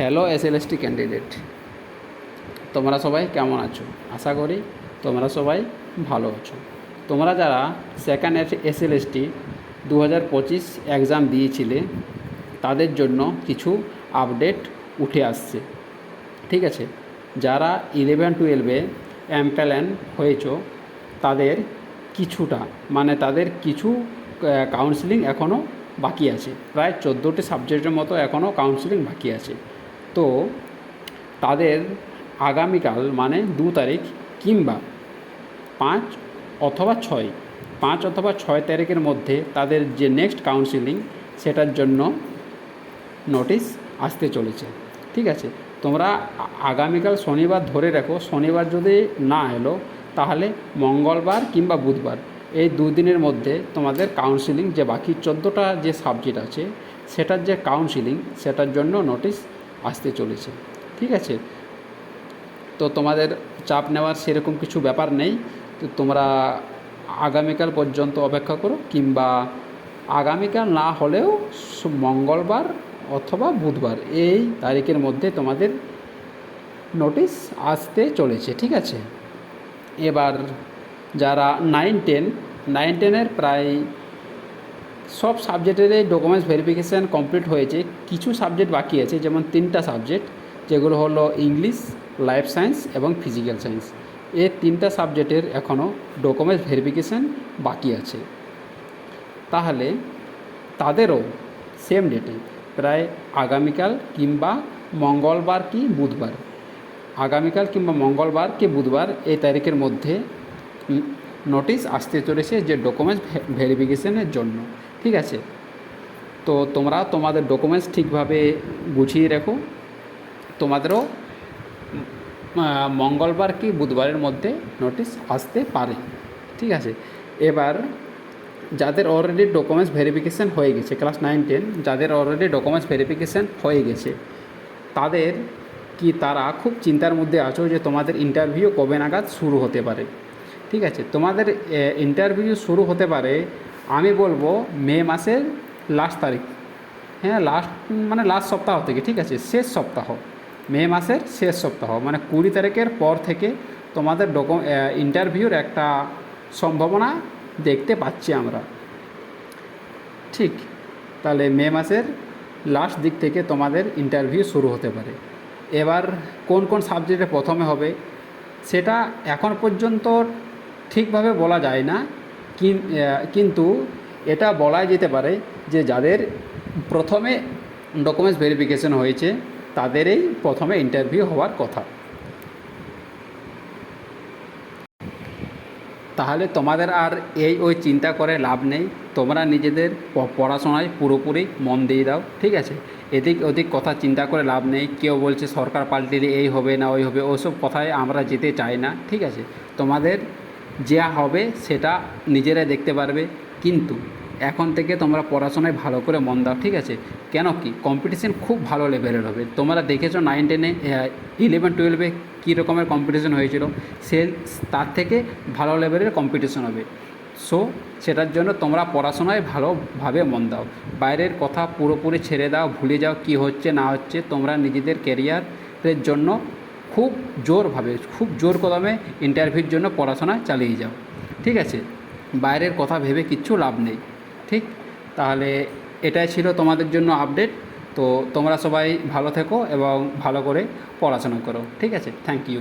Hello SLST candidate, তোমরা সবাই কেমন আছো? আশা করি তোমরা সবাই ভালো আছো। তোমরা যারা সেকেন্ড এসএলএসটি 2025 এক্সাম দিয়েছিলে তাদের জন্য কিছু আপডেট উঠে আসছে। ঠিক আছে, যারা 11-12-এ এমপ্যালেন হয়েছ তাদের কিছুটা তাদের কিছু কাউন্সিলিং এখনও বাকি আছে। প্রায় 14টি সাবজেক্টের মতো এখনও কাউন্সিলিং বাকি আছে। তো তাদের আগামীকাল 2 তারিখ কিংবা 5 অথবা 6 তারিখের মধ্যে তাদের যে নেক্সট কাউন্সিলিং সেটার জন্য নোটিশ আসতে চলেছে। ঠিক আছে, তোমরা আগামীকাল শনিবার ধরে রাখো। শনিবার যদি না এলো তাহলে মঙ্গলবার কিংবা বুধবার, এই দুদিনের মধ্যে তোমাদের কাউন্সিলিং যে বাকি 14টা যে সাবজেক্ট আছে সেটার যে কাউন্সিলিং সেটার জন্য নোটিশ আসতে চলেছে। ঠিক আছে, তো তোমাদের চাপ নেওয়ার সেরকম কিছু ব্যাপার নেই। তো তোমরা আগামীকাল পর্যন্ত অপেক্ষা করো, কিংবা আগামীকাল না হলেও মঙ্গলবার অথবা বুধবার এই তারিখের মধ্যে তোমাদের নোটিশ আসতে চলেছে। ঠিক আছে, এবার যারা 9-10-এর প্রায় সব সাবজেক্টেরই ডকুমেন্টস ভেরিফিকেশান কমপ্লিট হয়েছে। কিছু সাবজেক্ট বাকি আছে, যেমন 3টা সাবজেক্ট, যেগুলো হলো ইংলিশ, লাইফ সায়েন্স এবং ফিজিক্যাল সায়েন্স। এই 3টা সাবজেক্টের এখনও ডকুমেন্টস ভেরিফিকেশান বাকি আছে। তাহলে তাদেরও সেম ডেটে প্রায় আগামীকাল কিংবা মঙ্গলবার কি বুধবার, এই তারিখের মধ্যে নোটিশ আসতে চলেছে যে ডকুমেন্টস ভেরিফিকেশানের জন্য। ঠিক আছে, তো তোমরা তোমাদের ডকুমেন্টস ঠিকভাবে গুছিয়ে রাখো। তোমাদেরও মঙ্গলবার কি বুধবারের মধ্যে নোটিশ আসতে পারে। ঠিক আছে, এবার যাদের অলরেডি ডকুমেন্টস ভেরিফিকেশান হয়ে গেছে, ক্লাস 9-10 যাদের অলরেডি ডকুমেন্টস ভেরিফিকেশান হয়ে গেছে তারা খুব চিন্তার মধ্যে আছো যে তোমাদের ইন্টারভিউ কবে নাগাদ শুরু হতে পারে। ঠিক আছে, তোমাদের ইন্টারভিউ শুরু হতে পারে আমি বলবো মে মাসের লাস্ট তারিখ। হ্যাঁ, লাস্ট সপ্তাহ থেকে। ঠিক আছে, শেষ সপ্তাহ, মে মাসের শেষ সপ্তাহ 20 তারিখের পর থেকে তোমাদের ইন্টারভিউর একটা সম্ভাবনা দেখতে পাচ্ছি আমরা। ঠিক, তাহলে মে মাসের লাস্ট দিক থেকে তোমাদের ইন্টারভিউ শুরু হতে পারে। এবার কোন কোন সাবজেক্টে প্রথমে হবে সেটা এখন পর্যন্ত ঠিকভাবে বলা যায় না, কিন্তু এটা বলা যেতে পারে যে যাদের প্রথমে ডকুমেন্টস ভেরিফিকেশন হয়েছে তাদেরই প্রথমে ইন্টারভিউ হওয়ার কথা। তাহলে তোমাদের আর ওই চিন্তা করে লাভ নেই। তোমরা নিজেদের পড়াশোনায় পুরোপুরি মন দিয়ে দাও। ঠিক আছে, এদিক ওদিক কথা চিন্তা করে লাভ নেই। কেউ বলছে সরকার পাল্টিলে এই হবে না ওই হবে, ওসব কথায় আমরা যেতে চাই না। ঠিক আছে, তোমাদের যা হবে সেটা নিজেরাই দেখতে পারবে, কিন্তু এখন থেকে তোমরা পড়াশোনায় ভালো করে মন দাও। ঠিক আছে, কেন কি কম্পিটিশন খুব ভালো লেভেলের হবে। তোমরা দেখেছো 9-10-এ 11-12-এ কী রকমের কম্পিটিশন হয়েছিল, তার থেকে ভালো লেভেলের কম্পিটিশন হবে। সো সেটার জন্য তোমরা পড়াশোনায় ভালোভাবে মন দাও, বাইরের কথা পুরোপুরি ছেড়ে দাও, ভুলে যাও কী হচ্ছে না হচ্ছে। তোমরা নিজেদের ক্যারিয়ারের জন্য খুব জোর কদমে ইন্টারভিউর জন্য পড়াশোনা চালিয়ে যাও। ঠিক আছে, বাইরের কথা ভেবে কিচ্ছু লাভ নেই। ঠিক, তাহলে এটাই ছিল তোমাদের জন্য আপডেট। তো তোমরা সবাই ভালো থেকো এবং ভালো করে পড়াশোনা করো। ঠিক আছে, থ্যাংক ইউ।